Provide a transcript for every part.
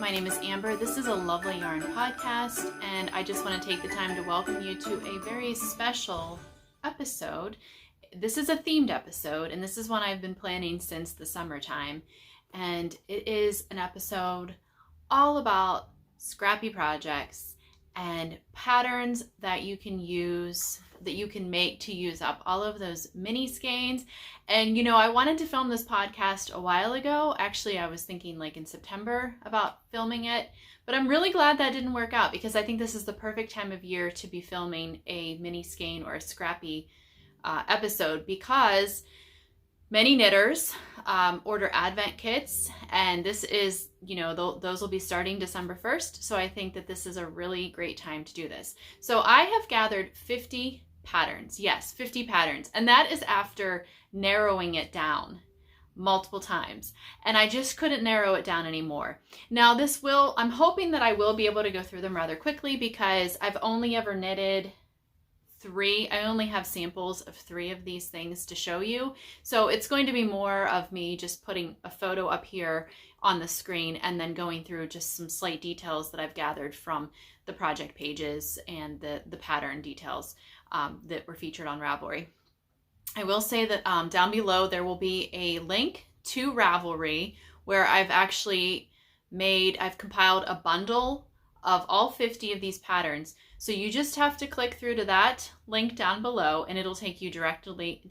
my name is Amber. This is a Lovely Yarn podcast, and I just want to take the time to welcome you to a very special episode. This is a themed episode, and this is one I've been planning since the summertime, and it is an episode all about scrappy projects and patterns that you can use, that you can make to use up all of those mini skeins. And you know, I wanted to film this podcast a while ago. Actually, I was thinking like in September about filming it, but I'm really glad that didn't work out because I think this is the perfect time of year to be filming a mini skein or a scrappy episode, because many knitters order advent kits, and this is, you know, those will be starting December 1st. So I think that this is a really great time to do this. So I have gathered 50 patterns. Yes, 50 patterns. And that is after narrowing it down multiple times. And I just couldn't narrow it down anymore. Now I'm hoping that I will be able to go through them rather quickly because I've only ever knitted 3. I only have samples of 3 of these things to show you. So it's going to be more of me just putting a photo up here on the screen and then going through just some slight details that I've gathered from the project pages and the pattern details that were featured on Ravelry. I will say that down below there will be a link to Ravelry where I've compiled a bundle of all 50 of these patterns. So you just have to click through to that link down below and it'll take you directly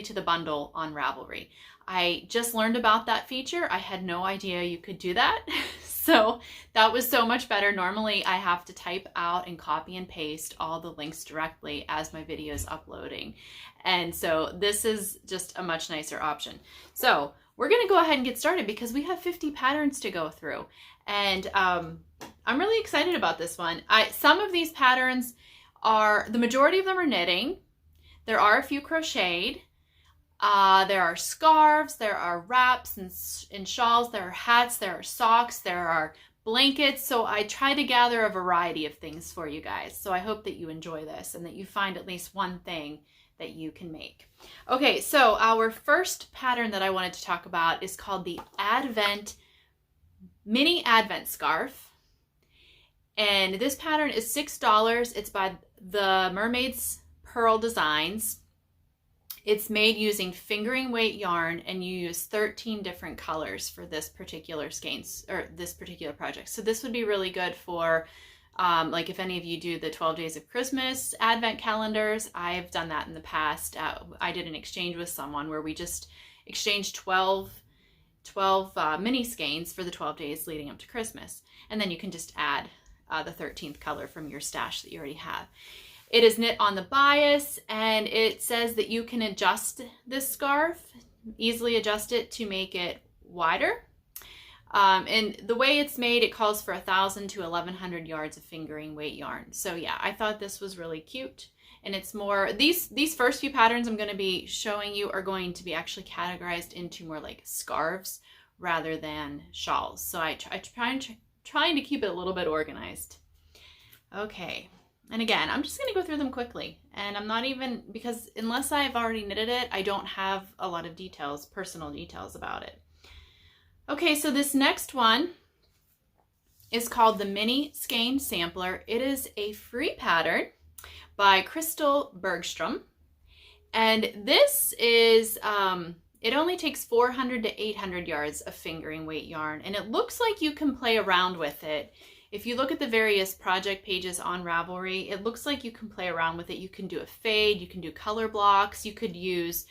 to the bundle on Ravelry. I just learned about that feature. I had no idea you could do that. So that was so much better. Normally I have to type out and copy and paste all the links directly as my video is uploading. And so this is just a much nicer option. So we're gonna go ahead and get started because we have 50 patterns to go through. And I'm really excited about this one. Some of these patterns the majority of them are knitting. There are a few crocheted. There are scarves, there are wraps and shawls, there are hats, there are socks, there are blankets. So I try to gather a variety of things for you guys. So I hope that you enjoy this and that you find at least one thing that you can make. Okay, so our first pattern that I wanted to talk about is called the Mini Advent Scarf. And this pattern is $6. It's by the Mermaid's Pearl Designs. It's made using fingering weight yarn, and you use 13 different colors for this particular skeins or this particular project. So this would be really good for like if any of you do the 12 Days of Christmas Advent calendars. I've done that in the past. I did an exchange with someone where we just exchanged 12 mini skeins for the 12 days leading up to Christmas. And then you can just add the 13th color from your stash that you already have. It is knit on the bias, and it says that you can adjust this scarf, easily adjust it to make it wider. And the way it's made, it calls for 1,000 to 1,100 yards of fingering weight yarn. So yeah, I thought this was really cute. And it's more, these first few patterns I'm going to be showing you are going to be actually categorized into more like scarves rather than shawls. So I'm trying to keep it a little bit organized. Okay. And again, I'm just going to go through them quickly. And I'm not even, because unless I've already knitted it, I don't have a lot of details, personal details about it. Okay, so this next one is called the Mini Skein Sampler. It is a free pattern by Crystal Bergstrom. And this is, it only takes 400 to 800 yards of fingering weight yarn. And it looks like you can play around with it. If you look at the various project pages on Ravelry, it looks like you can play around with it. You can do a fade, you can do color blocks, you could use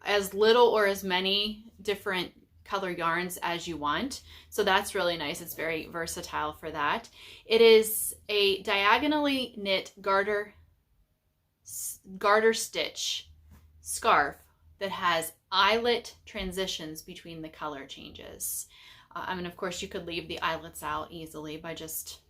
as little or as many different color yarns as you want. So that's really nice. It's very versatile for that. It is a diagonally knit garter stitch scarf that has eyelet transitions between the color changes. I mean, of course, you could leave the eyelets out easily by just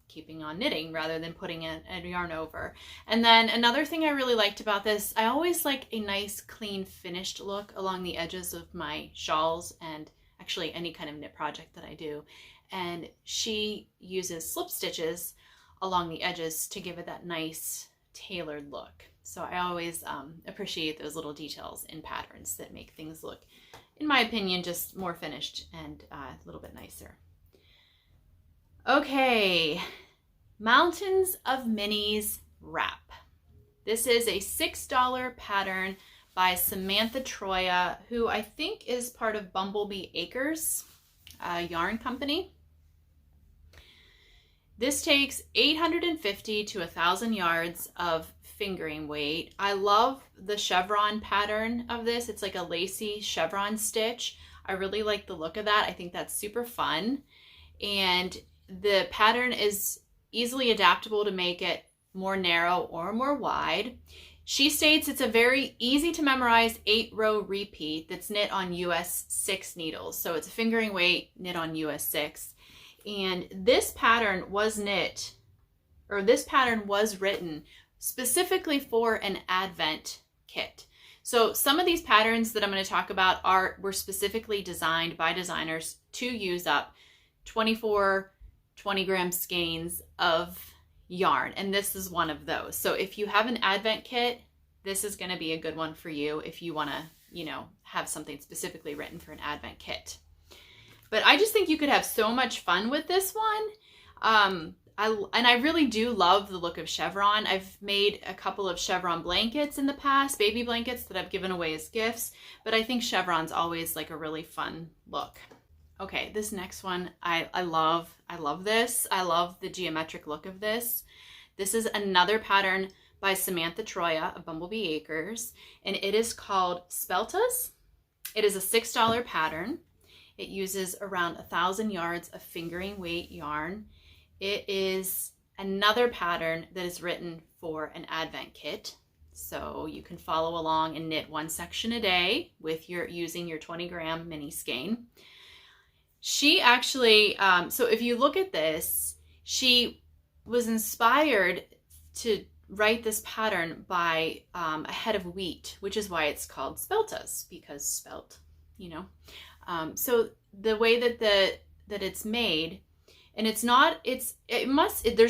keeping on knitting rather than putting a yarn over. And then another thing I really liked about this, I always like a nice, clean, finished look along the edges of my shawls and actually any kind of knit project that I do. And she uses slip stitches along the edges to give it that nice, tailored look. So I always appreciate those little details in patterns that make things look, in my opinion, just more finished and a little bit nicer. Okay, Mountains of Minis Wrap. This is a $6 pattern by Samantha Troya, who I think is part of Bumblebee Acres yarn company. This takes 850 to 1,000 yards of fingering weight. I love the chevron pattern of this. It's like a lacy chevron stitch. I really like the look of that. I think that's super fun. And the pattern is easily adaptable to make it more narrow or more wide. She states it's a very easy to memorize 8-row repeat that's knit on US 6 needles. So it's a fingering weight knit on US 6. And this pattern was written specifically for an Advent kit. So some of these patterns that I'm going to talk about were specifically designed by designers to use up 24 20-gram skeins of yarn, and this is one of those. So if you have an Advent kit, this is going to be a good one for you if you want to, you know, have something specifically written for an Advent kit. But I just think you could have so much fun with this one. I really do love the look of chevron. I've made a couple of chevron blankets in the past, baby blankets that I've given away as gifts, but I think chevron's always like a really fun look. Okay, this next one, I love this. I love the geometric look of this. This is another pattern by Samantha Troya of Bumblebee Acres, and it is called Speltas. It is a $6 pattern. It uses around 1,000 yards of fingering weight yarn. It is another pattern that is written for an Advent kit. So you can follow along and knit one section a day with using your 20-gram mini skein. She actually, so if you look at this, she was inspired to write this pattern by a head of wheat, which is why it's called Speltas, because spelt, you know. So the way that it's made, and there's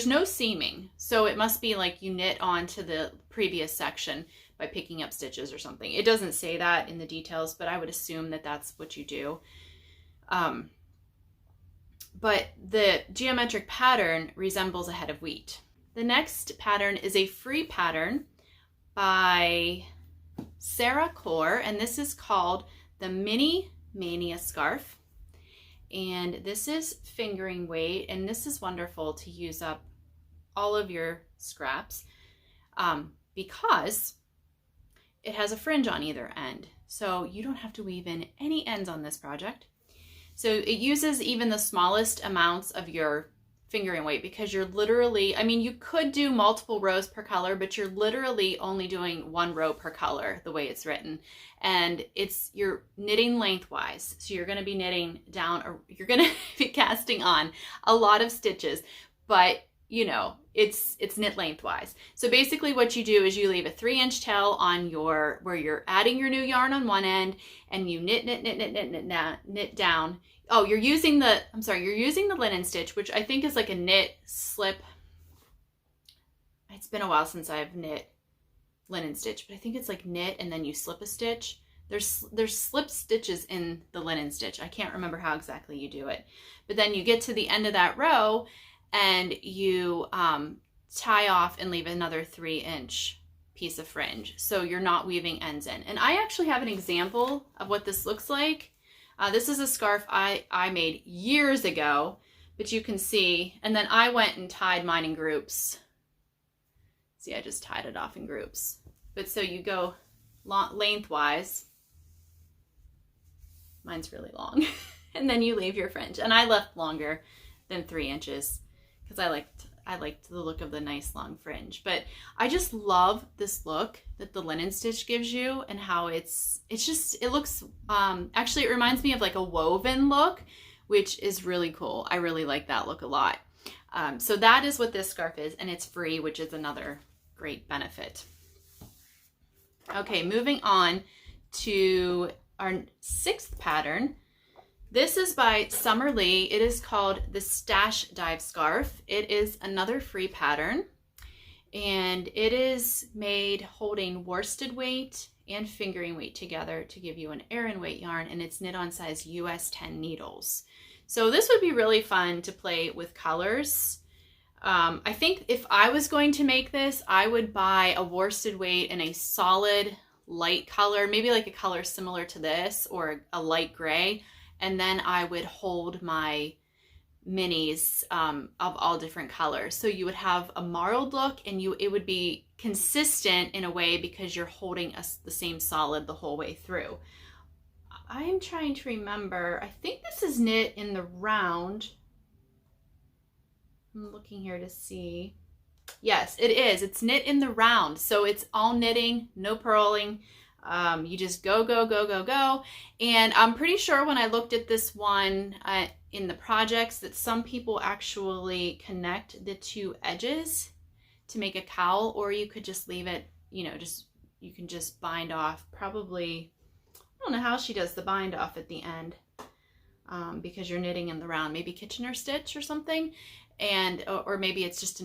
no seaming, so it must be like you knit onto the previous section by picking up stitches or something. It doesn't say that in the details, but I would assume that that's what you do. But the geometric pattern resembles a head of wheat. The next pattern is a free pattern by Sarah Core, and this is called the Mini Mania Scarf. And this is fingering weight, and this is wonderful to use up all of your scraps because it has a fringe on either end. So you don't have to weave in any ends on this project. So it uses even the smallest amounts of your fingering weight because you're literally, I mean, you could do multiple rows per color, but you're literally only doing 1 row per color the way it's written. And you're knitting lengthwise. So you're going to be knitting down, or you're going to be casting on a lot of stitches, but you know, it's knit lengthwise. So basically what you do is you leave a 3-inch tail on where you're adding your new yarn on one end, and you knit down. Oh, you're using the linen stitch, which I think is like a knit slip. It's been a while since I've knit linen stitch, but I think it's like knit and then you slip a stitch. There's slip stitches in the linen stitch. I can't remember how exactly you do it, but then you get to the end of that row and you tie off and leave another 3-inch piece of fringe. So you're not weaving ends in. And I actually have an example of what this looks like. This is a scarf I made years ago, but you can see, and then I went and tied mine in groups. See, I just tied it off in groups. But so you go lengthwise. Mine's really long. And then you leave your fringe. And I left longer than 3 inches because I liked the look of the nice long fringe. But I just love this look that the linen stitch gives you, and how it looks, actually it reminds me of like a woven look, which is really cool. I really like that look a lot. So that is what this scarf is, and it's free, which is another great benefit. Okay, moving on to our 6th pattern. This is by Summer Lee. It is called the Stash Dive Scarf. It is another free pattern, and it is made holding worsted weight and fingering weight together to give you an Aran weight yarn, and it's knit on size US 10 needles. So this would be really fun to play with colors. I think if I was going to make this, I would buy a worsted weight in a solid light color, maybe like a color similar to this or a light gray. And then I would hold my minis of all different colors. So you would have a marled look, and it would be consistent in a way because you're holding the same solid the whole way through. I'm trying to remember, I think this is knit in the round. I'm looking here to see. Yes, it is. It's knit in the round. So it's all knitting, no purling. You just go, go, go, go, go. And I'm pretty sure when I looked at this one in the projects that some people actually connect the two edges to make a cowl, or you could just leave it, you know, you can just bind off probably, I don't know how she does the bind off at the end because you're knitting in the round, maybe Kitchener stitch or something. And, or maybe it's just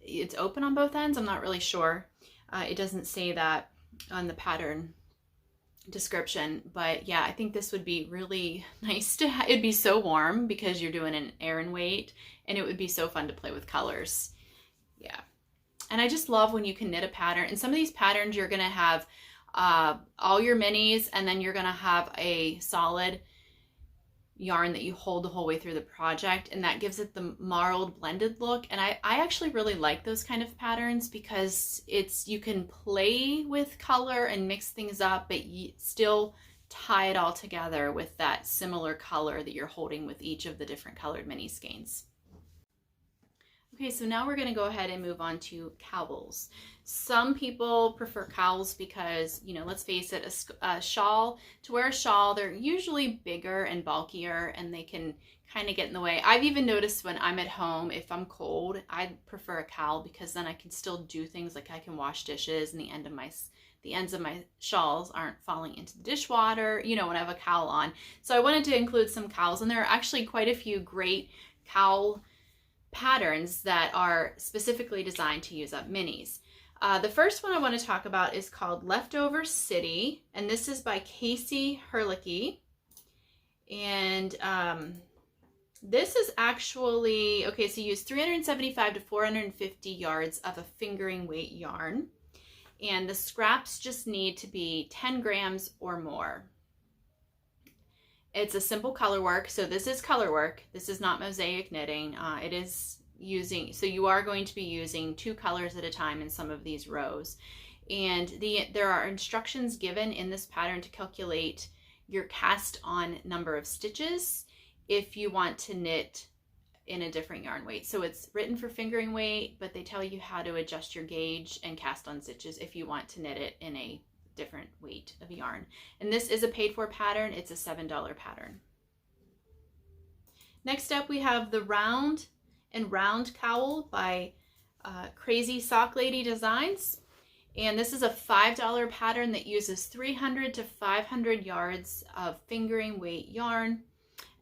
it's open on both ends. I'm not really sure. It doesn't say that on the pattern description, but yeah, I think this would be really nice to it'd be so warm because you're doing an Aran weight, and it would be so fun to play with colors. Yeah. And I just love when you can knit a pattern. And some of these patterns you're going to have all your minis, and then you're going to have a solid yarn that you hold the whole way through the project, and that gives it the marled blended look. And I actually really like those kind of patterns because you can play with color and mix things up, but you still tie it all together with that similar color that you're holding with each of the different colored mini skeins. Okay, so now we're going to go ahead and move on to cowls. Some people prefer cowls because, you know, let's face it, a shawl, to wear a shawl, they're usually bigger and bulkier, and they can kind of get in the way. I've even noticed when I'm at home, if I'm cold, I prefer a cowl because then I can still do things like I can wash dishes, and the ends of my shawls aren't falling into the dishwater, you know, when I have a cowl on. So I wanted to include some cowls, and there are actually quite a few great cowl patterns that are specifically designed to use up minis. The first one I want to talk about is called Leftover City, and this is by Casey Herlicky. And this is actually, okay, so you use 375 to 450 yards of a fingering weight yarn, and the scraps just need to be 10 grams or more. It's a simple color work. So this is color work. This is not mosaic knitting. It is using, so you are going to be using 2 colors at a time in some of these rows. And there are instructions given in this pattern to calculate your cast on number of stitches if you want to knit in a different yarn weight. So it's written for fingering weight, but they tell you how to adjust your gauge and cast on stitches if you want to knit it in a different weight of yarn. And this is a paid for pattern. It's a $7 pattern. Next up, we have the Round and Round Cowl by Crazy Sock Lady Designs. And this is a $5 pattern that uses 300 to 500 yards of fingering weight yarn.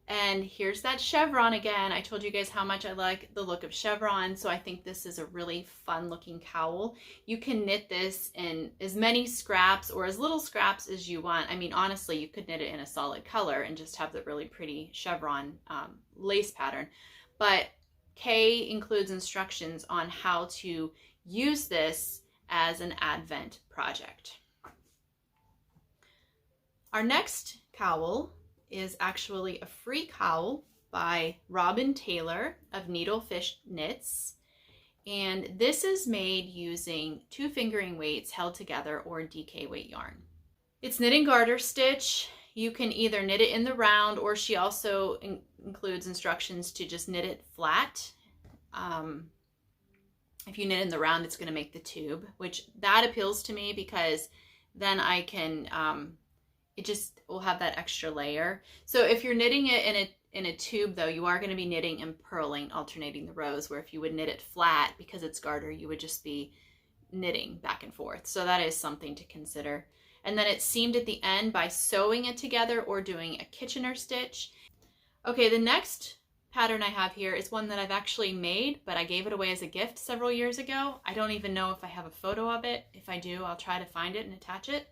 And here's that chevron again. I told you guys how much I like the look of chevron, so I think this is a really fun looking cowl. You can knit this in as many scraps or as little scraps as you want. I mean, honestly, you could knit it in a solid color and just have the really pretty chevron lace pattern. But Kay includes instructions on how to use this as an Advent project. Our next cowl is actually a free cowl by Robin Taylor of Needlefish Knits, and this is made using 2 fingering weights held together or DK weight yarn. It's knit and garter stitch. You can either knit it in the round, or she also includes instructions to just knit it flat. If you knit in the round, it's going to make the tube, which that appeals to me because then I can it just will have that extra layer. So if you're knitting it in a tube though, you are going to be knitting and purling, alternating the rows, where if you would knit it flat because it's garter, you would just be knitting back and forth. So that is something to consider. And then it's seamed at the end by sewing it together or doing a Kitchener stitch. Okay, the next pattern I have here is one that I've actually made, but I gave it away as a gift several years ago. I don't even know if I have a photo of it. If I do, I'll try to find it and attach it.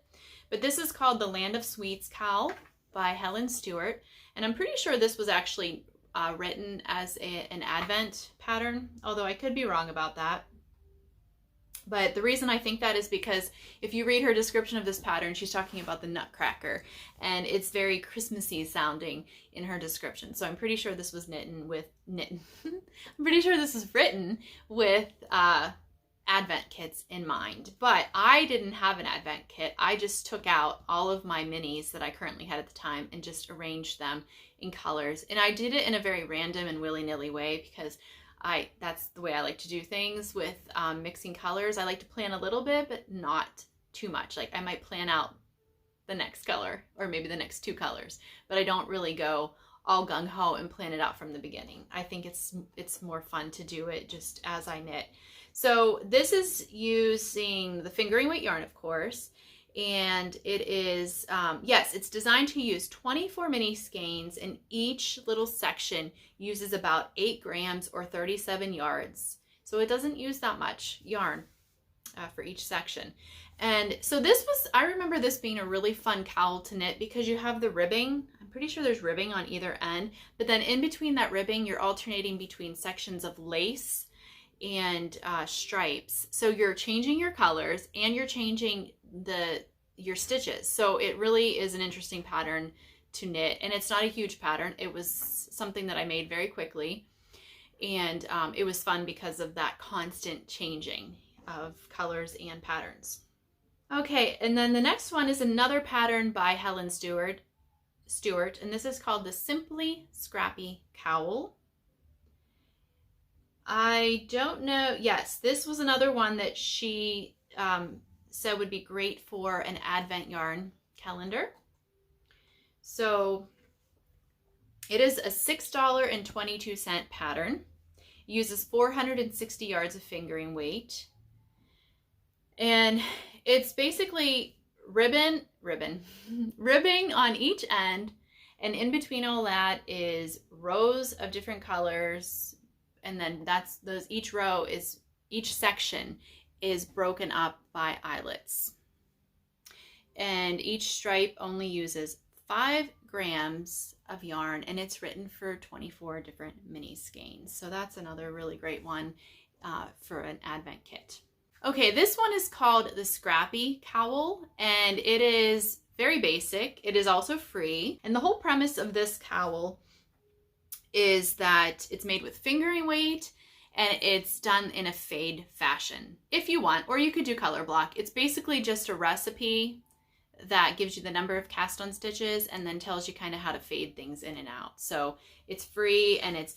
But this is called the Land of Sweets cowl by Helen Stewart. And I'm pretty sure this was actually written as an Advent pattern, although I could be wrong about that. But the reason I think that is because if you read her description of this pattern, she's talking about the Nutcracker, and it's very Christmassy sounding in her description. So I'm pretty sure this was I'm pretty sure this was written with Advent kits in mind. But I didn't have an Advent kit. I just took out all of my minis that I currently had at the time and just arranged them in colors. And I did it in a very random and willy-nilly way because that's the way I like to do things with mixing colors. I like to plan a little bit, but not too much. Like I might plan out the next color or maybe the next 2 colors, but I don't really go all gung-ho and plan it out from the beginning. I think it's more fun to do it just as I knit. So this is using the fingering weight yarn, of course, and it is, yes, it's designed to use 24 mini skeins, and each little section uses about 8 grams or 37 yards. So it doesn't use that much yarn for each section. And so I remember this being a really fun cowl to knit because you have the ribbing. I'm pretty sure there's ribbing on either end, but then in between that ribbing, you're alternating between sections of lace and stripes. So you're changing your colors and you're changing your stitches. So it really is an interesting pattern to knit, and it's not a huge pattern. It was something that I made very quickly, and it was fun because of that constant changing of colors and patterns. Okay, and then the next one is another pattern by Helen Stewart, and this is called the Simply Scrappy Cowl. I don't know. Yes, this was another one that she said would be great for an Advent yarn calendar. So it is a $6.22 pattern. It uses 460 yards of fingering weight. And it's basically ribbing on each end, and in between all that is rows of different colors. And then each section is broken up by eyelets. And each stripe only uses 5 grams of yarn, and it's written for 24 different mini skeins. So that's another really great one for an Advent kit. Okay, this one is called the Scrappy Cowl, and it is very basic. It is also free. And the whole premise of this cowl is that it's made with fingering weight, and it's done in a fade fashion if you want, or you could do color block. It's basically just a recipe that gives you the number of cast on stitches and then tells you kind of how to fade things in and out. So it's free, and it's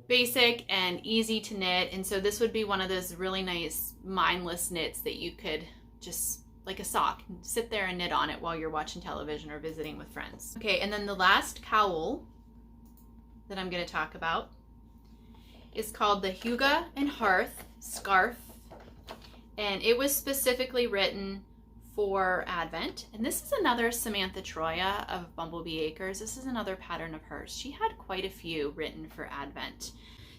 basic and easy to knit. And so this would be one of those really nice mindless knits that you could just, like a sock, sit there and knit on it while you're watching television or visiting with friends. Okay, and then the last cowl that I'm going to talk about is called the Hygge and Hearth Scarf, and it was specifically written for Advent. And this is another Samantha Troya of Bumblebee Acres. This is another pattern of hers. She had quite a few written for Advent.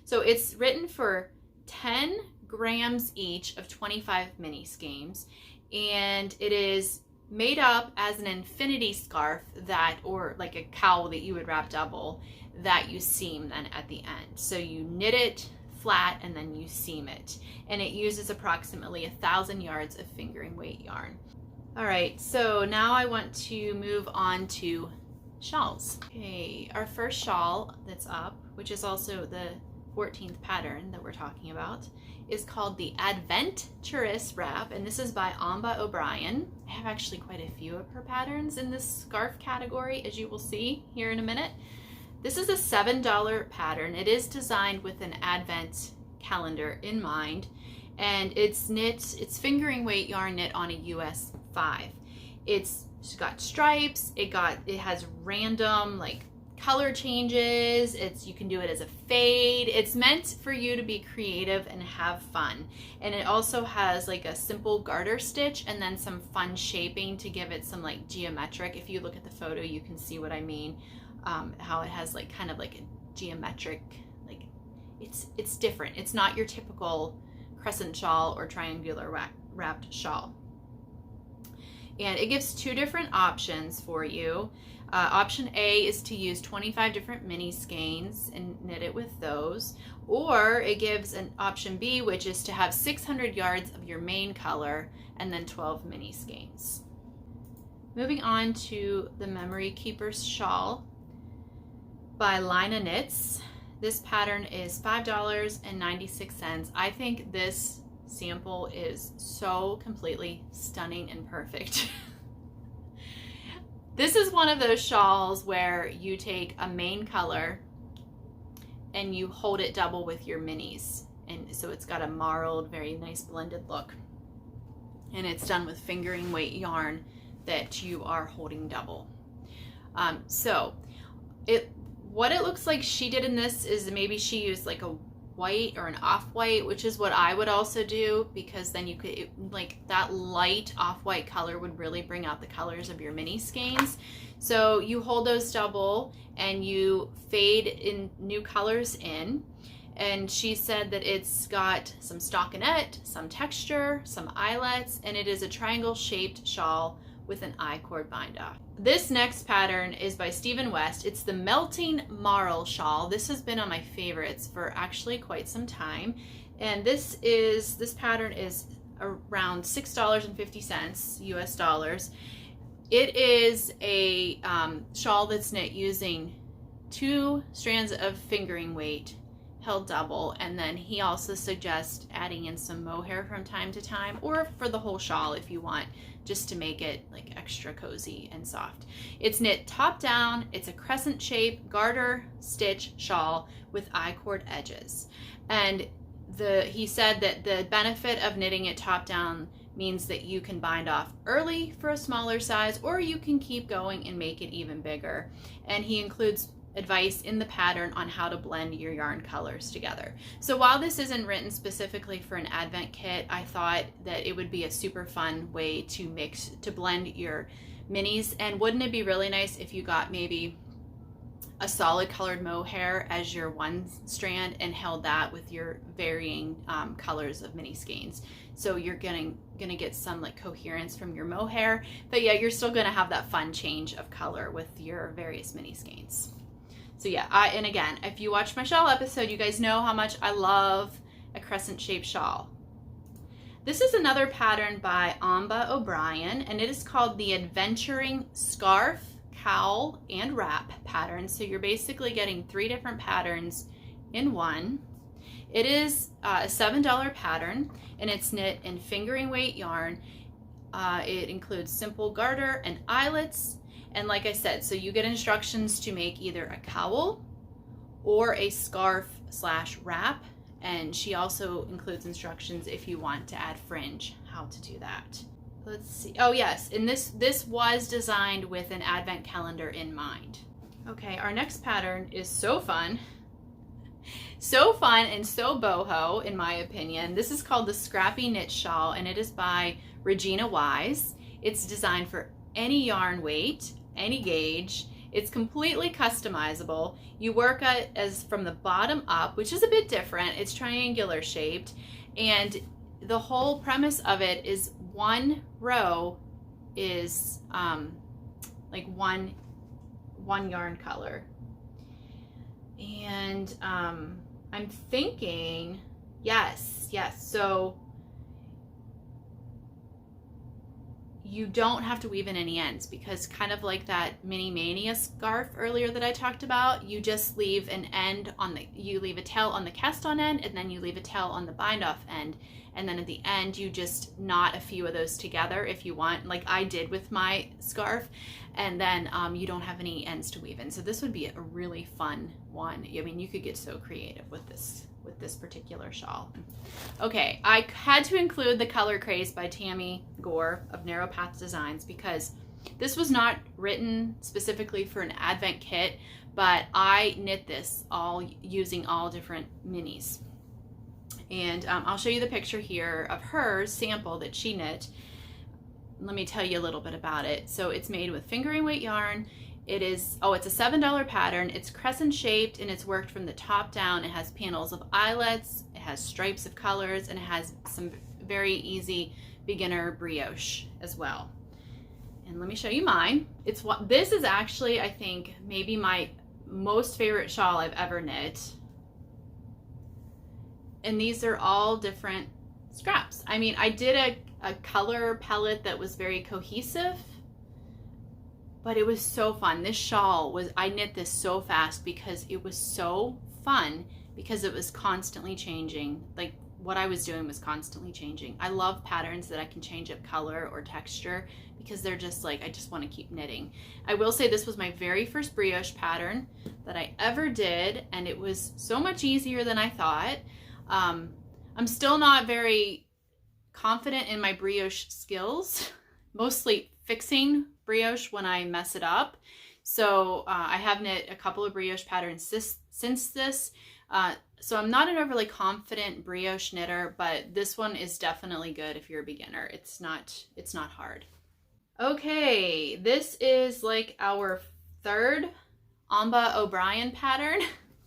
So it's written for 10 grams each of 25 mini skeins, and it is made up as an infinity scarf or like a cowl that you would wrap double, that you seam then at the end. So you knit it flat and then you seam it, and it uses approximately 1,000 yards of fingering weight yarn. All right, so now I want to move on to shawls. Okay, our first shawl that's up, which is also the 14th pattern that we're talking about, is called the Adventurous Wrap, and this is by Amba O'Brien. I have actually quite a few of her patterns in this scarf category, as you will see here in a minute. This is a $7 pattern. It is designed with an Advent calendar in mind, and it's fingering weight yarn knit on a US 5. It's got stripes, it has random like color changes. You can do it as a fade. It's meant for you to be creative and have fun. And it also has like a simple garter stitch and then some fun shaping to give it some like geometric. If you look at the photo, you can see what I mean. How it has like kind of like a geometric, like it's different. It's not your typical crescent shawl or triangular wrapped shawl. And it gives two different options for you. Option A is to use 25 different mini skeins and knit it with those. Or it gives an option B, which is to have 600 yards of your main color and then 12 mini skeins. Moving on to the Memory Keepers shawl by Lina Knits. This pattern is $5.96. I think this sample is so completely stunning and perfect. This is one of those shawls where you take a main color and you hold it double with your minis. And so it's got a marled, very nice blended look. And it's done with fingering weight yarn that you are holding double. What it looks like she did in this is maybe she used like a white or an off-white, which is what I would also do, because then you could, like, that light off-white color would really bring out the colors of your mini skeins. So you hold those double and you fade in new colors in. And she said that it's got some stockinette, some texture, some eyelets, and it is a triangle shaped shawl with an I-cord bind off. This next pattern is by Stephen West. It's the Melting Marl shawl. This has been on my favorites for actually quite some time. And this pattern is around $6.50 US dollars. It is a shawl that's knit using 2 strands of fingering weight held double, and then he also suggests adding in some mohair from time to time, or for the whole shawl if you want, just to make it like extra cozy and soft. It's knit top down. It's a crescent shape garter stitch shawl with I-cord edges. And he said that the benefit of knitting it top down means that you can bind off early for a smaller size, or you can keep going and make it even bigger. And he includes advice in the pattern on how to blend your yarn colors together. So while this isn't written specifically for an advent kit, I thought that it would be a super fun way to blend your minis. And wouldn't it be really nice if you got maybe a solid colored mohair as your one strand and held that with your varying colors of mini skeins? So you're gonna get some like coherence from your mohair, but yeah, you're still gonna have that fun change of color with your various mini skeins. So yeah, and again, if you watch my shawl episode, you guys know how much I love a crescent shaped shawl. This is another pattern by Amba O'Brien, and it is called the Adventuring Scarf, Cowl, and Wrap pattern. So you're basically getting 3 different patterns in one. It is a $7 pattern, and it's knit in fingering weight yarn. It includes simple garter and eyelets. And like I said, so you get instructions to make either a cowl or a scarf / wrap. And she also includes instructions if you want to add fringe, how to do that. Let's see. Oh yes, and this was designed with an advent calendar in mind. Okay, our next pattern is so fun. So fun and so boho, in my opinion. This is called the Scrappy Knit Shawl, and it is by Regina Wise. It's designed for any yarn weight, any gauge. It's completely customizable. You work it as from the bottom up, which is a bit different. It's triangular shaped, and the whole premise of it is one row is like one yarn color. And I'm thinking, yes, so you don't have to weave in any ends, because kind of like that Mini Mania scarf earlier that I talked about, you just leave an end on you leave a tail on the cast on end, and then you leave a tail on the bind off end, and then at the end you just knot a few of those together if you want, like I did with my scarf, and then you don't have any ends to weave in. So this would be a really fun one. I mean, you could get so creative with this particular shawl. Okay, I had to include the Color Craze by Tammy Gore of Narrow Path Designs, because this was not written specifically for an advent kit, but I knit this all using all different minis. And I'll show you the picture here of her sample that she knit. Let me tell you a little bit about it. So it's made with fingering weight yarn. It's a $7 pattern. It's crescent shaped, and it's worked from the top down. It has panels of eyelets, it has stripes of colors, and it has some very easy beginner brioche as well. And let me show you mine. This is actually, I think, maybe my most favorite shawl I've ever knit. And these are all different scraps. I mean, I did a color palette that was very cohesive, but it was so fun. This shawl was, I knit this so fast because it was so fun, because it was constantly changing. Like, what I was doing was constantly changing. I love patterns that I can change up color or texture, because they're just like, I just want to keep knitting. I will say this was my very first brioche pattern that I ever did, and it was so much easier than I thought. I'm still not very confident in my brioche skills, mostly fixing brioche when I mess it up. So I have knit a couple of brioche patterns since this. So I'm not an overly confident brioche knitter, but this one is definitely good if you're a beginner. It's not hard. Okay, this is like our third Amba O'Brien pattern.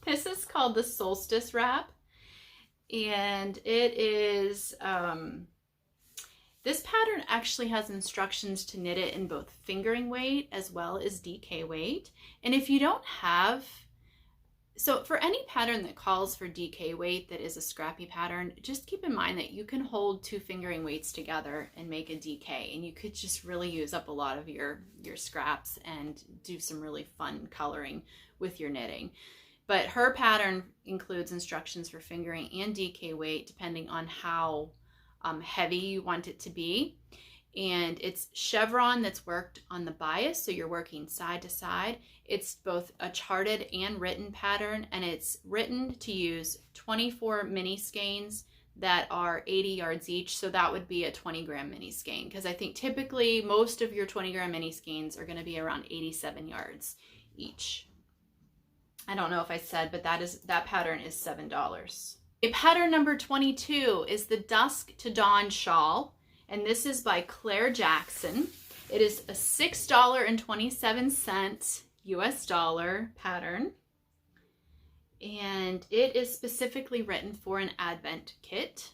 This is called the Solstice Wrap. And it is, this pattern actually has instructions to knit it in both fingering weight as well as DK weight. And if you don't have, so for any pattern that calls for DK weight that is a scrappy pattern, just keep in mind that you can hold two fingering weights together and make a DK, and you could just really use up a lot of your scraps and do some really fun coloring with your knitting. But her pattern includes instructions for fingering and DK weight depending on how heavy you want it to be. And it's chevron that's worked on the bias, so you're working side to side. It's both a charted and written pattern, and it's written to use 24 mini skeins that are 80 yards each, so that would be a 20-gram mini skein, because I think typically most of your 20-gram mini skeins are going to be around 87 yards each. I don't know if I said, but that pattern is $7. Pattern number 22 is the Dusk to Dawn shawl, and this is by Claire Jackson. It is a $6.27 US dollar pattern, and it is specifically written for an Advent kit.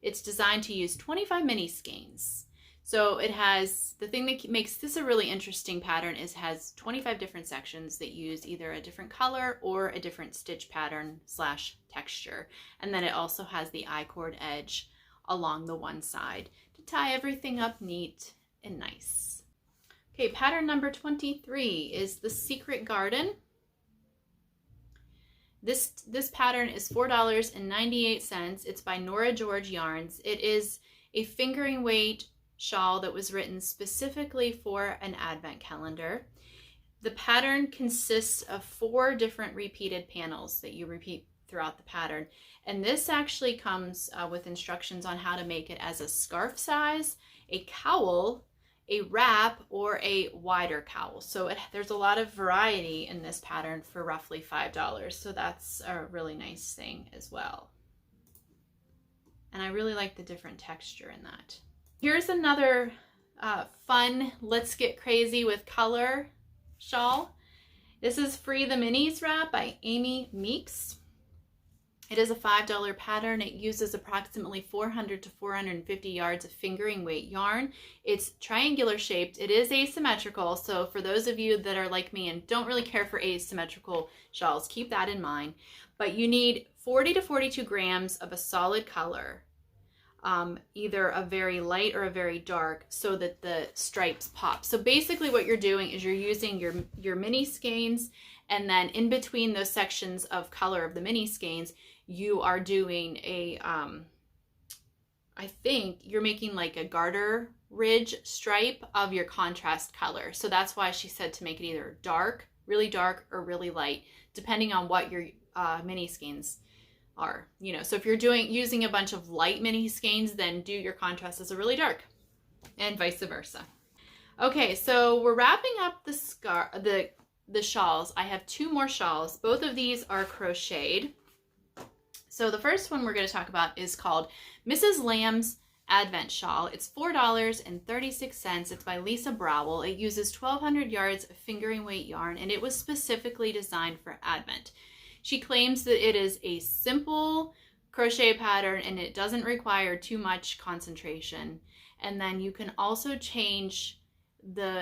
It's designed to use 25 mini skeins. So it has, the thing that makes this a really interesting pattern is it has 25 different sections that use either a different color or a different stitch pattern / texture. And then it also has the I-cord edge along the one side to tie everything up neat and nice. Okay, pattern number 23 is the Secret Garden. This pattern is $4.98. It's by Nora George Yarns. It is a fingering weight shawl that was written specifically for an Advent calendar. The pattern consists of 4 different repeated panels that you repeat throughout the pattern, and this actually comes with instructions on how to make it as a scarf size, a cowl, a wrap, or a wider cowl. So there's a lot of variety in this pattern for roughly $5, so that's a really nice thing as well. And I really like the different texture in that. Here's another fun, let's get crazy with color shawl. This is Free the Minis Wrap by Amy Meeks. It is a $5 pattern. It uses approximately 400 to 450 yards of fingering weight yarn. It's triangular shaped. It is asymmetrical, so for those of you that are like me and don't really care for asymmetrical shawls, keep that in mind. But you need 40 to 42 grams of a solid color, either a very light or a very dark, so that the stripes pop. So basically what you're doing is you're using your mini skeins, and then in between those sections of color of the mini skeins, you are doing a, I think you're making like a garter ridge stripe of your contrast color. So that's why she said to make it either dark, really dark, or really light, depending on what your mini skeins are. You know, so if you're using a bunch of light mini skeins, then do your contrast as a really dark, and vice versa. Okay, so we're wrapping up the shawls. I have 2 more shawls. Both of these are crocheted. So the first one we're going to talk about is called Mrs. Lamb's Advent Shawl. It's $4.36. It's by Lisa Browell. It uses 1,200 yards of fingering weight yarn, and it was specifically designed for Advent. She claims that it is a simple crochet pattern and it doesn't require too much concentration. And then you can also change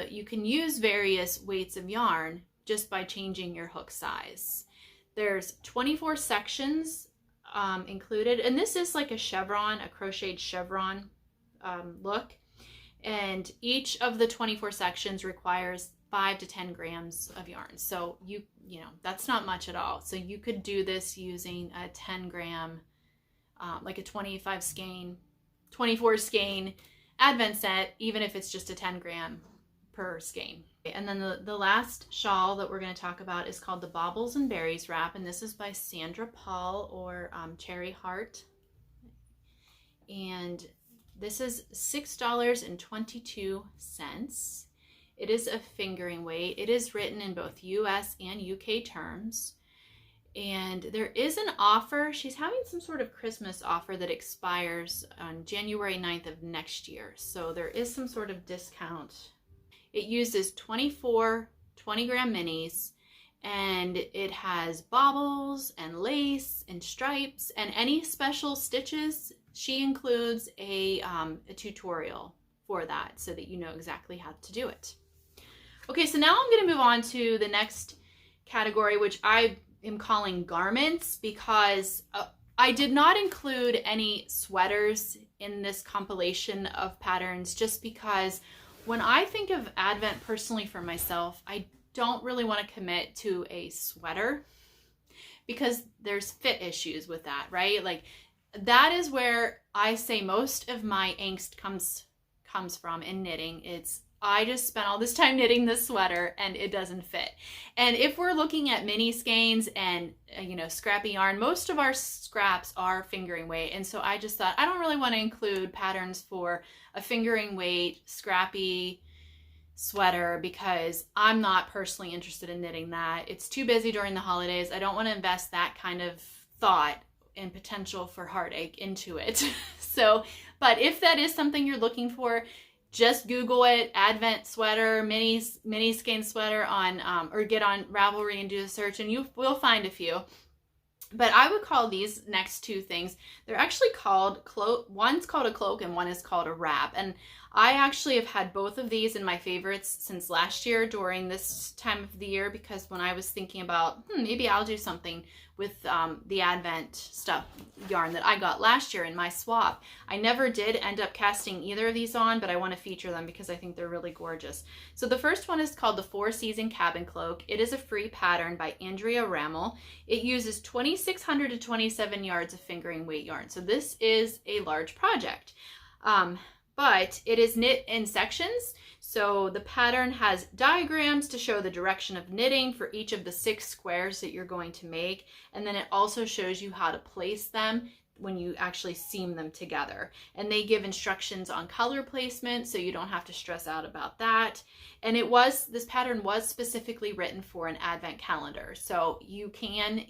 you can use various weights of yarn just by changing your hook size. There's 24 sections included, and this is like a chevron, a crocheted chevron look, and each of the 24 sections requires 5 to 10 grams of yarn. So you know, that's not much at all. So you could do this using a 10 gram, like a 24 skein advent set, even if it's just a 10 gram per skein. And then the last shawl that we're going to talk about is called the Baubles and Berries wrap, and this is by Sandra Paul, or Cherry Heart, and this is $6.22. It is a fingering weight. It is written in both US and UK terms, and there is an offer. She's having some sort of Christmas offer that expires on January 9th of next year, so there is some sort of discount. It uses 24 20-gram minis, and it has baubles and lace and stripes, and any special stitches. She includes a tutorial for that so that you know exactly how to do it. Okay, so now I'm going to move on to the next category, which I am calling garments, because I did not include any sweaters in this compilation of patterns, just because when I think of Advent personally for myself, I don't really want to commit to a sweater because there's fit issues with that, right? Like, that is where I say most of my angst comes from in knitting. It's, I just spent all this time knitting this sweater and it doesn't fit. And if we're looking at mini skeins and, you know, scrappy yarn, most of our scraps are fingering weight. And so I just thought I don't really want to include patterns for a fingering weight scrappy sweater because I'm not personally interested in knitting that. It's too busy during the holidays. I don't want to invest that kind of thought and potential for heartache into it. So, but if that is something you're looking for, just Google it, Advent sweater, mini skein sweater on, or get on Ravelry and do a search, and you will find a few. But I would call these next two things, they're actually called one's called a cloak and one is called a wrap. And I actually have had both of these in my favorites since last year during this time of the year, because when I was thinking about, maybe I'll do something with the Advent stuff yarn that I got last year in my swap. I never did end up casting either of these on, but I want to feature them because I think they're really gorgeous. So the first one is called the 4-Season Cabin Cloak. It is a free pattern by Andrea Rammel. It uses 2,600 to 27 yards of fingering weight yarn. So this is a large project. But it is knit in sections. So the pattern has diagrams to show the direction of knitting for each of the 6 squares that you're going to make. And then it also shows you how to place them when you actually seam them together. And they give instructions on color placement, so you don't have to stress out about that. And this pattern was specifically written for an Advent calendar. So you can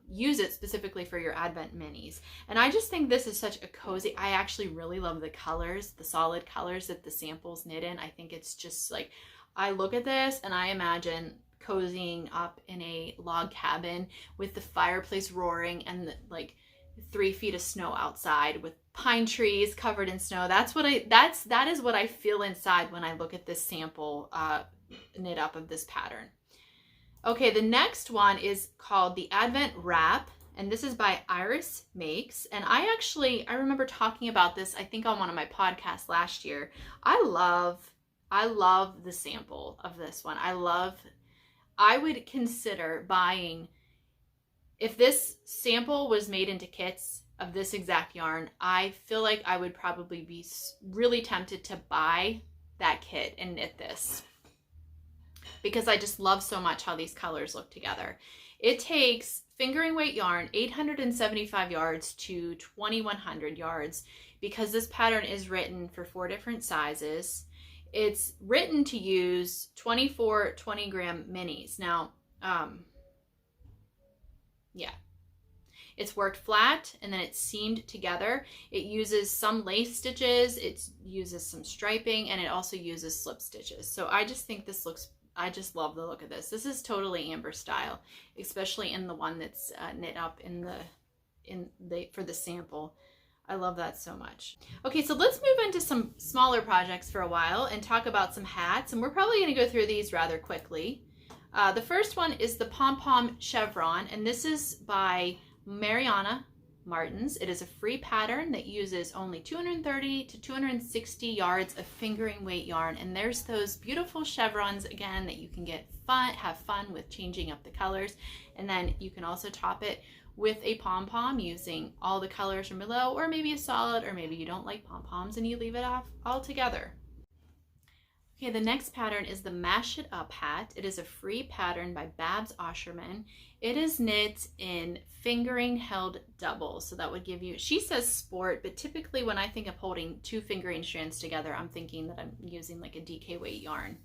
use it specifically for your Advent minis. And I just think this is such a cozy, I actually really love the colors, the solid colors that the samples knit in. I think it's just like, I look at this and I imagine cozying up in a log cabin with the fireplace roaring and like 3 feet of snow outside with pine trees covered in snow. That is what I feel inside when I look at this sample knit up of this pattern. Okay, the next one is called the Advent Wrap, and this is by Iris Makes. And I remember talking about this, I think on one of my podcasts last year. I love the sample of this one. I would consider buying, if this sample was made into kits of this exact yarn, I feel like I would probably be really tempted to buy that kit and knit this, because I just love so much how these colors look together. It takes fingering weight yarn 875 yards to 2,100 yards, because this pattern is written for 4 different sizes. It's written to use 24 20-gram minis. Now, yeah, it's worked flat and then it's seamed together. It uses some lace stitches, it uses some striping, and it also uses slip stitches. So I just think this looks, I just love the look of this. This is totally Amber style, especially in the one that's knit up for the sample. I love that so much. Okay, so let's move into some smaller projects for a while and talk about some hats. And we're probably going to go through these rather quickly. The first one is the pom-pom chevron, and this is by Mariana Martins. It is a free pattern that uses only 230 to 260 yards of fingering weight yarn, and there's those beautiful chevrons again that you can have fun with changing up the colors, and then you can also top it with a pom-pom using all the colors from below, or maybe a solid, or maybe you don't like pom-poms and you leave it off altogether. Okay, the next pattern is the Mash It Up hat. It is a free pattern by Babs Osherman. It is knit in fingering held double, so that would give you, she says sport, but typically when I think of holding two fingering strands together, I'm thinking that I'm using like a DK weight yarn.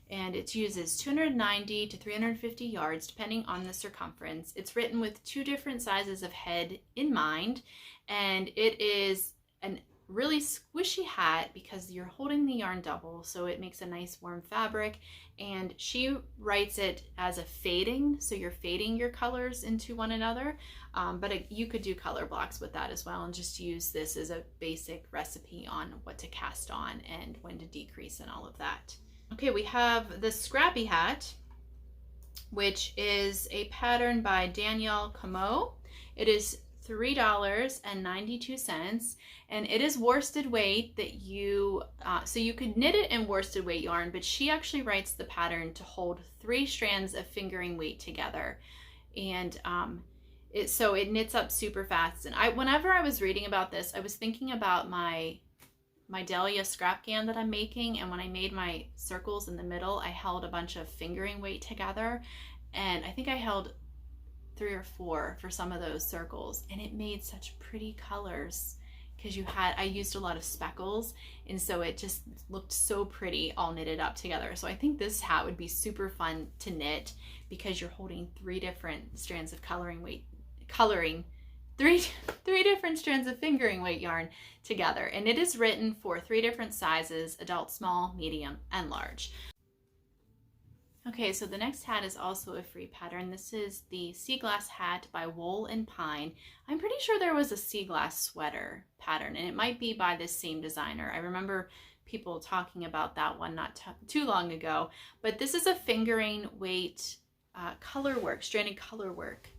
And it uses 290 to 350 yards depending on the circumference. It's written with two different sizes of head in mind, and it is a really squishy hat because you're holding the yarn double, so it makes a nice warm fabric. And she writes it as a fading, so you're fading your colors into one another, but you could do color blocks with that as well and just use this as a basic recipe on what to cast on and when to decrease and all of that. Okay, we have the Scrappy hat, which is a pattern by Danielle Comeau. It is $3.92, and it is worsted weight that so you could knit it in worsted weight yarn, but she actually writes the pattern to hold 3 strands of fingering weight together, and so it knits up super fast. And whenever I was reading about this, I was thinking about my Dahlia scrap can that I'm making, and when I made my circles in the middle, I held a bunch of fingering weight together, and I think I held 3 or 4 for some of those circles, and it made such pretty colors because I used a lot of speckles, and so it just looked so pretty all knitted up together. So I think this hat would be super fun to knit because you're holding 3 different strands of three different strands of fingering weight yarn together, and it is written for 3 different sizes: adult, small, medium, and large. Okay, so the next hat is also a free pattern. This is the Sea Glass hat by Wool and Pine. I'm pretty sure there was a sea glass sweater pattern, and it might be by this same designer. I remember people talking about that one not too long ago, but this is a fingering weight stranded color work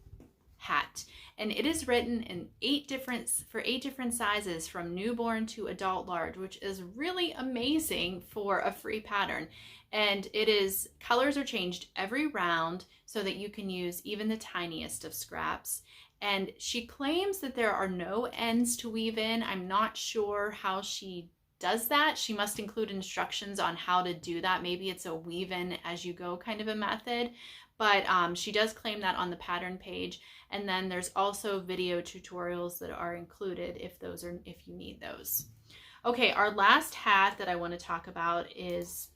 hat, and it is written in 8 different sizes from newborn to adult large, which is really amazing for a free pattern. And colors are changed every round so that you can use even the tiniest of scraps. And she claims that there are no ends to weave in. I'm not sure how she does that. She must include instructions on how to do that. Maybe it's a weave in as you go kind of a method, but she does claim that on the pattern page. And then there's also video tutorials that are included if you need those. Okay, our last hat that I want to talk about is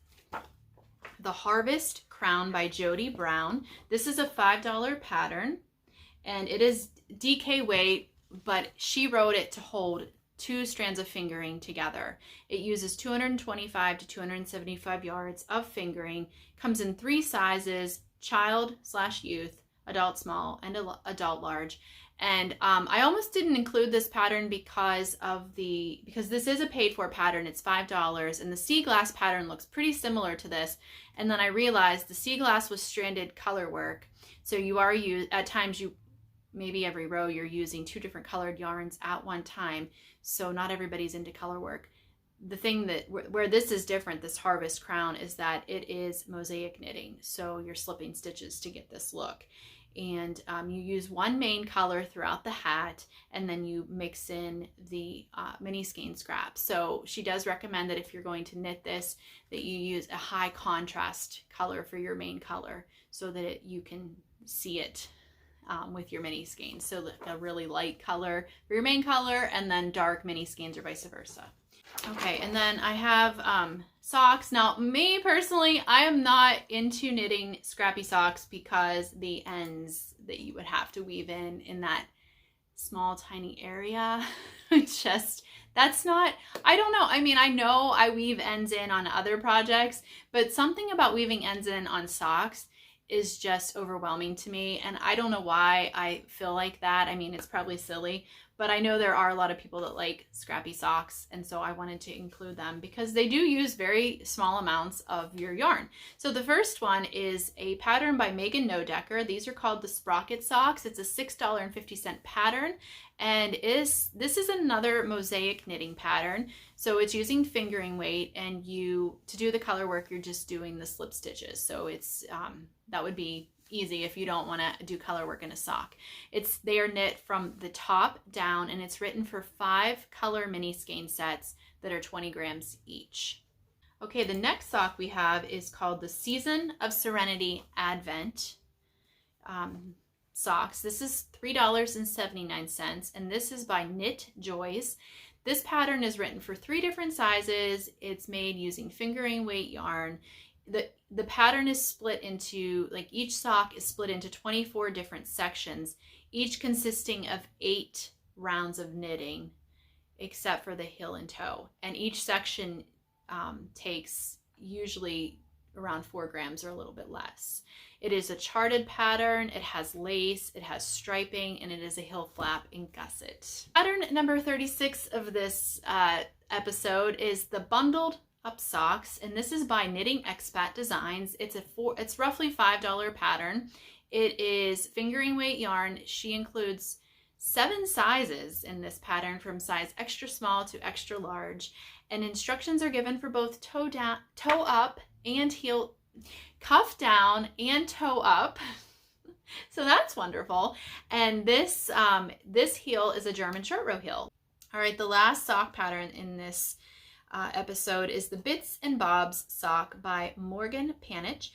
the Harvest Crown by Jody Brown. This is a $5 pattern, and it is DK weight, but she wrote it to hold 2 strands of fingering together. It uses 225 to 275 yards of fingering, comes in 3 sizes: child/youth, adult small, and adult large. And I almost didn't include this pattern because this is a paid for pattern. It's $5, and the sea glass pattern looks pretty similar to this. And then I realized the sea glass was stranded color work, so at times maybe every row you're using 2 different colored yarns at one time, so not everybody's into color work. The thing where this is different, this Harvest Crown, is that it is mosaic knitting, so you're slipping stitches to get this look. And you use 1 main color throughout the hat, and then you mix in the mini skein scraps. So she does recommend that if you're going to knit this, that you use a high contrast color for your main color so that you can see it with your mini skeins. So a really light color for your main color, and then dark mini skeins, or vice versa. Okay, and then I have socks. Now, me personally, I am not into knitting scrappy socks because the ends that you would have to weave in that small, tiny area, that's not, I don't know. I mean, I know I weave ends in on other projects, but something about weaving ends in on socks is just overwhelming to me, and I don't know why I feel like that. I mean, it's probably silly, but I know there are a lot of people that like Scrappy socks, and so I wanted to include them because they do use very small amounts of your yarn. So the first one is a pattern by Megan Nodecker. These are called the Sprocket socks. It's a $6.50 pattern, and this is another mosaic knitting pattern. So it's using fingering weight, and to do the color work, you're just doing the slip stitches. So it's that would be easy if you don't want to do color work in a sock. They are knit from the top down, and it's written for 5 color mini skein sets that are 20 grams each. Okay, the next sock we have is called the Season of Serenity Advent socks. This is $3.79, and this is by Knit Joys. This pattern is written for 3 different sizes. It's made using fingering weight yarn. The pattern is split into, like, each sock is split into 24 different sections, each consisting of 8 rounds of knitting, except for the heel and toe. And each section takes usually around 4 grams or a little bit less. It is a charted pattern. It has lace, it has striping, and it is a heel flap and gusset. Pattern number 36 of this episode is the Bundled Up socks, and this is by Knitting Expat Designs. It's roughly $5 pattern. It is fingering weight yarn. She includes 7 sizes in this pattern, from size extra small to extra large, and instructions are given for both toe up and heel, cuff down and toe up. So that's wonderful. And this heel is a German short row heel. All right, the last sock pattern in this episode is the Bits and Bobs sock by Morgan Panich,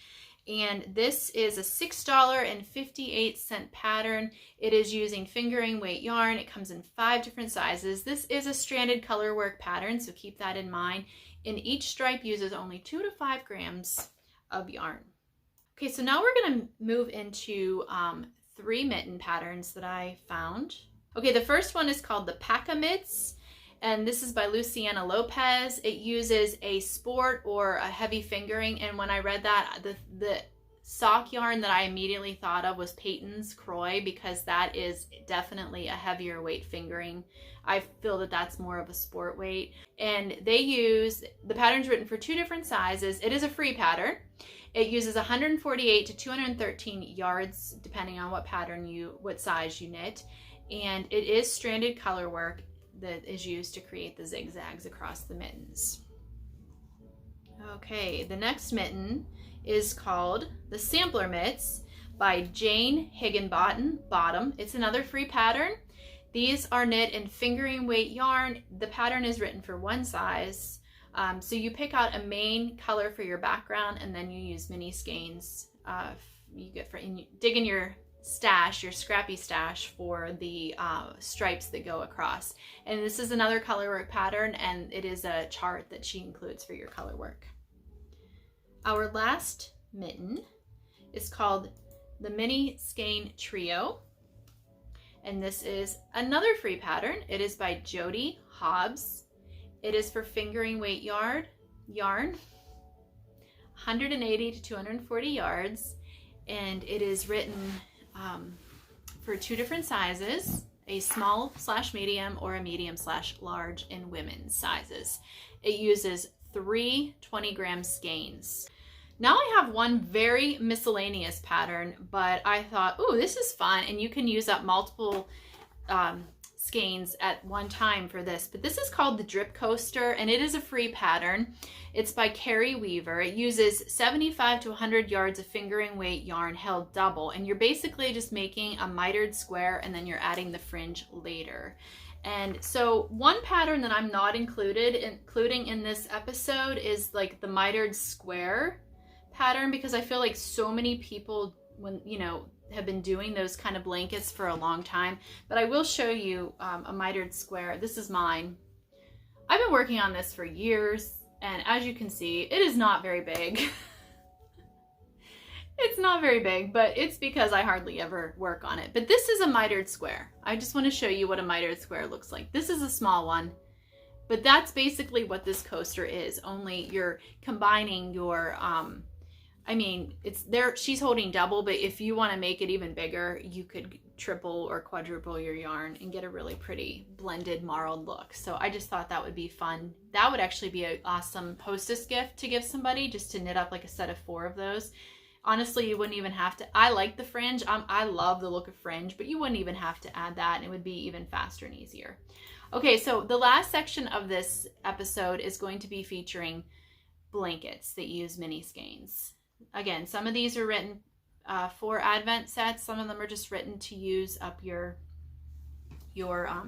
and this is a $6.58 pattern. It is using fingering weight yarn. It comes in 5 different sizes. This is a stranded color work pattern, so keep that in mind. And each stripe uses only 2 to 5 grams of yarn. Okay, so now we're going to move into 3 mitten patterns that I found. Okay, the first one is called the Paca Mitts, and this is by Luciana Lopez. It uses a sport or a heavy fingering, and when I read that, the sock yarn that I immediately thought of was Peyton's Croy, because that is definitely a heavier weight fingering. I feel that that's more of a sport weight. And the pattern's written for 2 different sizes. It is a free pattern. It uses 148 to 213 yards, depending on what size you knit. And it is stranded color work that is used to create the zigzags across the mittens. Okay, the next mitten is called the Sampler Mitts by Jane Higginbottom. It's another free pattern. These are knit in fingering weight yarn. The pattern is written for 1 size. So you pick out a main color for your background, and then you use mini skeins. Dig in your stash, your Scrappy stash, for the stripes that go across. And this is another color work pattern, and it is a chart that she includes for your color work. Our last mitten is called the Mini Skein Trio, and this is another free pattern. It is by Jody Hobbs. It is for fingering weight yarn, 180 to 240 yards, and it is written for 2 different sizes, a small/medium or a medium/large in women's sizes. It uses 3 20-gram skeins. Now I have one very miscellaneous pattern, but I thought, oh, this is fun, and you can use up multiple skeins at one time for this. But this is called the Drip Coaster, and it is a free pattern. It's by Carrie Weaver. It uses 75 to 100 yards of fingering weight yarn held double, and you're basically just making a mitered square, and then you're adding the fringe later. And so one pattern that I'm not including in this episode is like the mitered square pattern, because I feel like so many people, have been doing those kind of blankets for a long time. But I will show you a mitered square. This is mine. I've been working on this for years, and as you can see, it is not very big. It's not very big, but it's because I hardly ever work on it. But this is a mitered square. I just want to show you what a mitered square looks like. This is a small one, but that's basically what this coaster is, only you're combining your I mean, it's there, she's holding double, but if you want to make it even bigger, you could triple or quadruple your yarn and get a really pretty blended marled look. So I just thought that would be fun. That would actually be an awesome hostess gift to give somebody, just to knit up like a set of 4 of those. Honestly, you wouldn't even have to. I like the fringe. I love the look of fringe, but you wouldn't even have to add that, and it would be even faster and easier. Okay, so the last section of this episode is going to be featuring blankets that use mini skeins. Again, some of these are written for Advent sets. Some of them are just written to use up your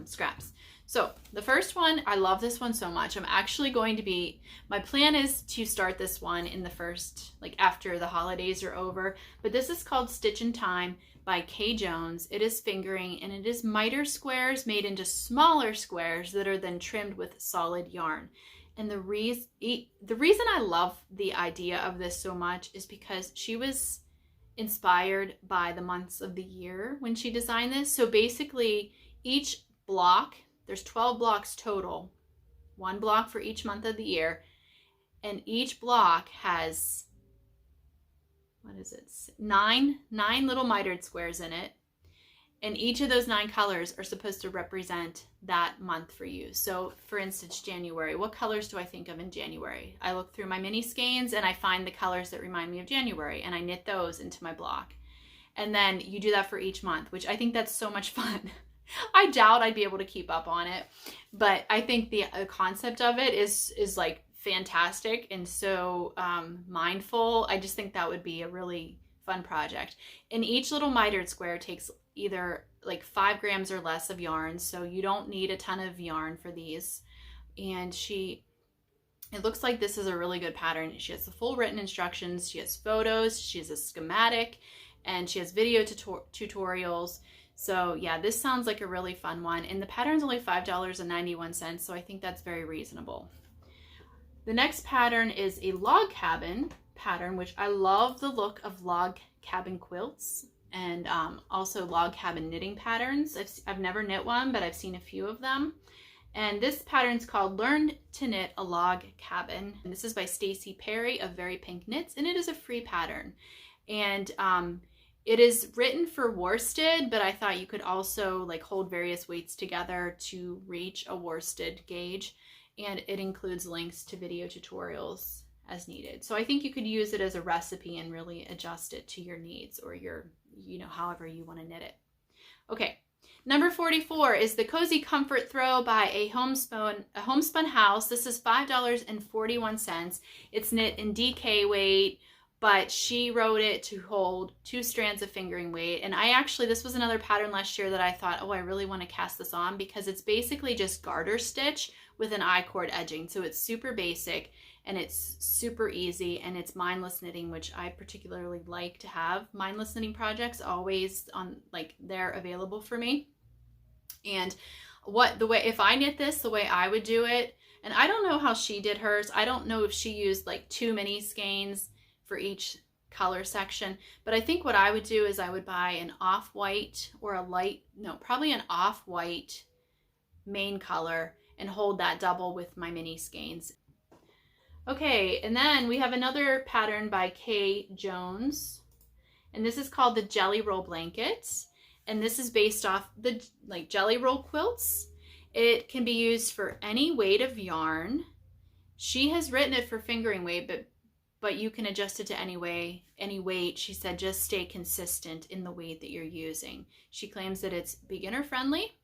scraps. So the first one, I love this one so much. I'm actually going to be, my plan is to start this one in the first, like after the holidays are over, but this is called Stitch in Time by Kay Jones. It is fingering, and it is miter squares made into smaller squares that are then trimmed with solid yarn. And the reason I love the idea of this so much is because she was inspired by the months of the year when she designed this. So basically each block, there's 12 blocks total, 1 block for each month of the year, and each block has, what is it, 9 little mitered squares in it, and each of those 9 colors are supposed to represent that month for you. So for instance, January, what colors do I think of in January? I look through my mini skeins and I find the colors that remind me of January, and I knit those into my block. And then you do that for each month, which I think that's so much fun. I doubt I'd be able to keep up on it, but I think the concept of it is like fantastic and so mindful. I just think that would be a really fun project. And each little mitered square takes either like 5 grams or less of yarn, so you don't need a ton of yarn for these. And it looks like this is a really good pattern. She has the full written instructions, she has photos, she has a schematic, and she has video tutorials. So yeah, this sounds like a really fun one, and the pattern's only $5.91, so I think that's very reasonable. The next pattern is a log cabin pattern, which I love the look of log cabin quilts and also log cabin knitting patterns. I've never knit one, but I've seen a few of them. And this pattern's called Learn to Knit a Log Cabin. And this is by Stacy Perry of Very Pink Knits, and it is a free pattern. And it is written for worsted, but I thought you could also like hold various weights together to reach a worsted gauge. And it includes links to video tutorials as needed. So I think you could use it as a recipe and really adjust it to your needs or your, however you want to knit it. Okay. Number 44 is the Cozy Comfort Throw by a Homespun House. This is $5.41. It's knit in DK weight, but she wrote it to hold 2 strands of fingering weight. And this was another pattern last year that I thought, oh, I really want to cast this on, because it's basically just garter stitch with an I-cord edging. So it's super basic and it's super easy, and it's mindless knitting, which I particularly like to have mindless knitting projects always on, like, they're available for me. And if I knit this the way I would do it, and I don't know how she did hers. I don't know if she used like 2 mini skeins for each color section, but I think what I would do is I would buy an off-white or probably an off-white main color and hold that double with my mini skeins. Okay, and then we have another pattern by Kay Jones, and this is called the Jelly Roll Blanket, and this is based off the Jelly Roll quilts. It can be used for any weight of yarn. She has written it for fingering weight, but you can adjust it to any weight. She said just stay consistent in the weight that you're using. She claims that it's beginner friendly,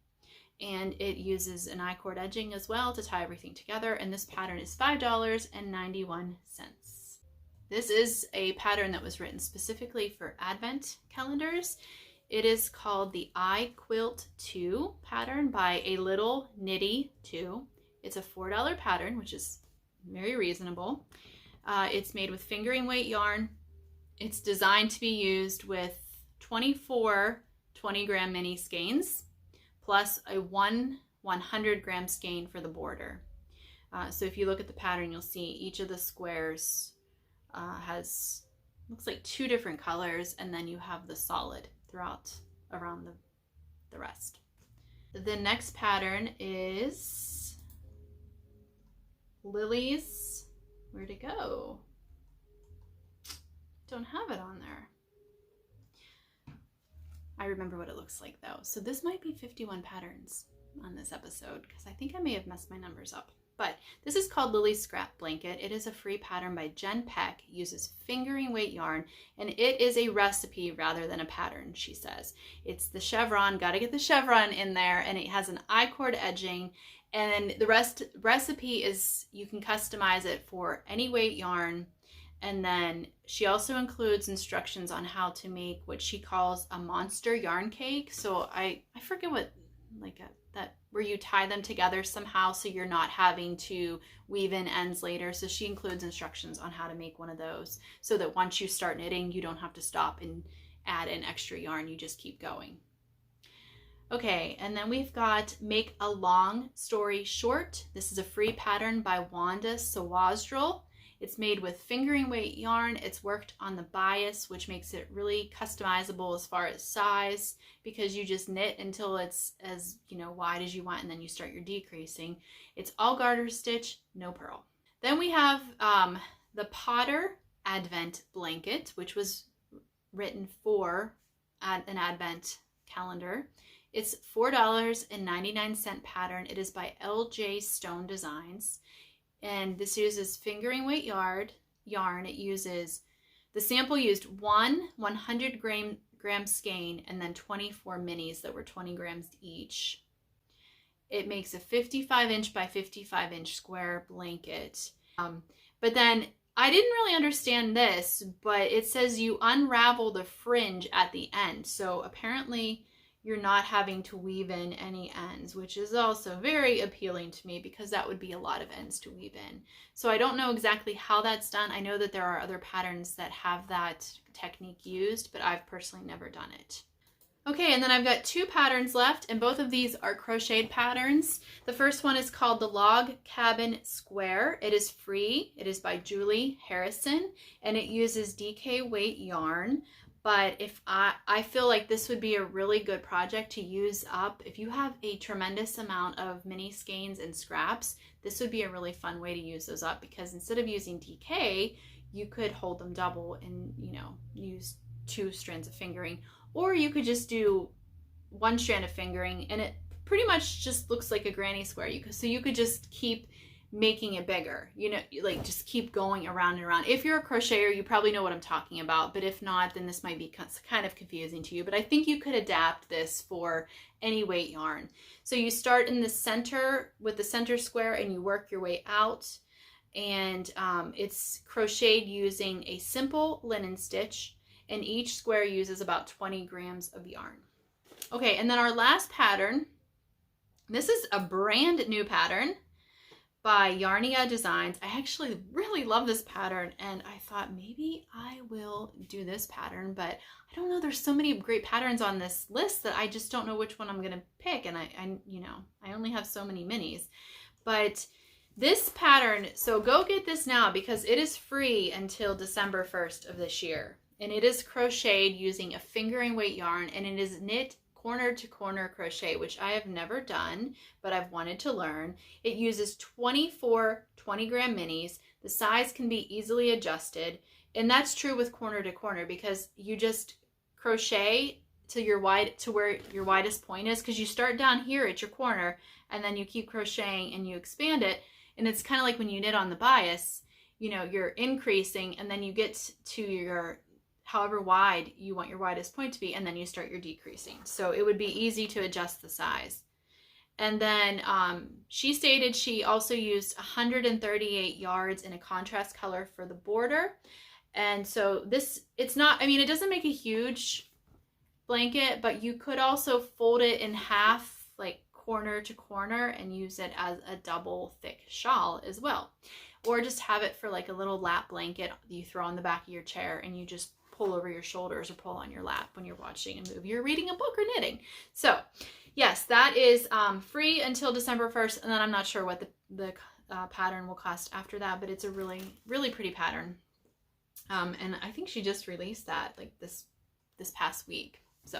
and it uses an I-cord edging as well to tie everything together, and this pattern is $5.91. This is a pattern that was written specifically for Advent calendars. It is called the I Quilt 2 pattern by a Little Knitty 2. It's a $4 pattern, which is very reasonable. It's made with fingering weight yarn. It's designed to be used with 24 20-gram mini skeins, plus a 100-gram skein for the border. So if you look at the pattern, you'll see each of the squares looks like 2 different colors, and then you have the solid around the rest. The next pattern is Lily's, where'd it go? don't have it on there. I remember what it looks like though. So this might be 51 patterns on this episode because I think I may have messed my numbers up. But this is called Lily's Scrap Blanket. It is a free pattern by Jen Peck. It uses fingering weight yarn, and it is a recipe rather than a pattern, she says. It's the chevron, gotta get the chevron in there, and it has an I-cord edging, and the recipe is, you can customize it for any weight yarn. And then she also includes instructions on how to make what she calls a monster yarn cake. So I forget what, like that where you tie them together somehow so you're not having to weave in ends later. So she includes instructions on how to make one of those so that once you start knitting, you don't have to stop and add in extra yarn. You just keep going. Okay, and then we've got Make a Long Story Short. This is a free pattern by Wanda Sawazdrel. It's made with fingering weight yarn. It's worked on the bias, which makes it really customizable as far as size, because you just knit until it's as, you know, wide as you want, and then you start your decreasing. It's all garter stitch, no purl. Then we have the Potter Advent Blanket, which was written for an Advent calendar. It's $4.99 pattern. It is by L.J. Stone Designs. And this uses fingering weight yarn. It uses, the sample used one 100 gram skein and then 24 minis that were 20 grams each. It makes a 55 inch by 55 inch square blanket. But then I didn't really understand this, but it says you unravel the fringe at the end. So apparently you're not having to weave in any ends, which is also very appealing to me because that would be a lot of ends to weave in. So I don't know exactly how that's done. I know that there are other patterns that have that technique used, but I've personally never done it. Okay, and then I've got two patterns left, and both of these are crocheted patterns. The first one is called the Log Cabin Square. It is free. It is by Julie Harrison, and it uses DK weight yarn. But if I feel like this would be a really good project to use up. If you have a tremendous amount of mini skeins and scraps, this would be a really fun way to use those up, because instead of using DK, you could hold them double and, you know, use 2 strands of fingering, or you could just do 1 strand of fingering and it pretty much just looks like a granny square. So you could just keep making it bigger, you know, like just keep going around and around. If you're a crocheter, you probably know what I'm talking about, but if not, then this might be kind of confusing to you. But I think you could adapt this for any weight yarn. So you start in the center with the center square and you work your way out, and it's crocheted using a simple linen stitch, and each square uses about 20 grams of yarn. Okay, and then our last pattern, this is a brand new pattern by Yarnia Designs. I actually really love this pattern, and I thought maybe I will do this pattern, but I don't know, there's so many great patterns on this list that I just don't know which one I'm gonna pick, and I you know, I only have so many minis. But this pattern, so go get this now because it is free until December 1st of this year, and it is crocheted using a fingering weight yarn, and it is knit corner to corner crochet, which I have never done, but I've wanted to learn. It uses 24 20-gram minis. The size can be easily adjusted, and that's true with corner to corner because you just crochet to where your widest point is, because you start down here at your corner and then you keep crocheting and you expand it, and it's kind of like when you knit on the bias, you know, you're increasing and then you get to your however wide you want your widest point to be, and then you start your decreasing. So it would be easy to adjust the size. And then she stated she also used 138 yards in a contrast color for the border. And so this, it's not, I mean, it doesn't make a huge blanket, but you could also fold it in half, like corner to corner, and use it as a double thick shawl as well. Or just have it for like a little lap blanket you throw on the back of your chair and you just pull over your shoulders or pull on your lap when you're watching a movie or reading a book or knitting. So yes, that is free until December 1st, and then I'm not sure what the pattern will cost after that, but it's a really, really pretty pattern. And I think she just released that like this past week. So,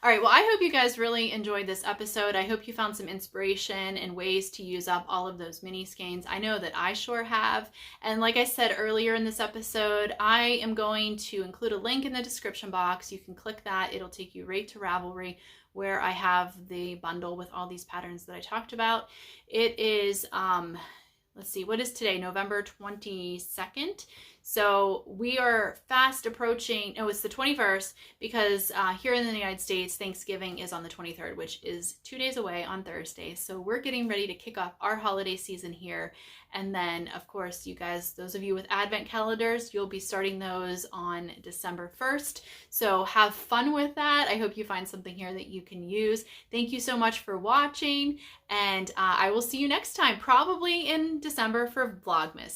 all right, well, I hope you guys really enjoyed this episode. I hope you found some inspiration and ways to use up all of those mini skeins. I know that I sure have. And like I said earlier in this episode, I am going to include a link in the description box. You can click that. It'll take you right to Ravelry, where I have the bundle with all these patterns that I talked about. It is, let's see, what is today? November 22nd. So we are fast approaching, no, it's the 21st, because here in the United States, Thanksgiving is on the 23rd, which is 2 days away on Thursday. So we're getting ready to kick off our holiday season here. And then, of course, you guys, those of you with Advent calendars, you'll be starting those on December 1st. So have fun with that. I hope you find something here that you can use. Thank you so much for watching, and I will see you next time, probably in December for Vlogmas.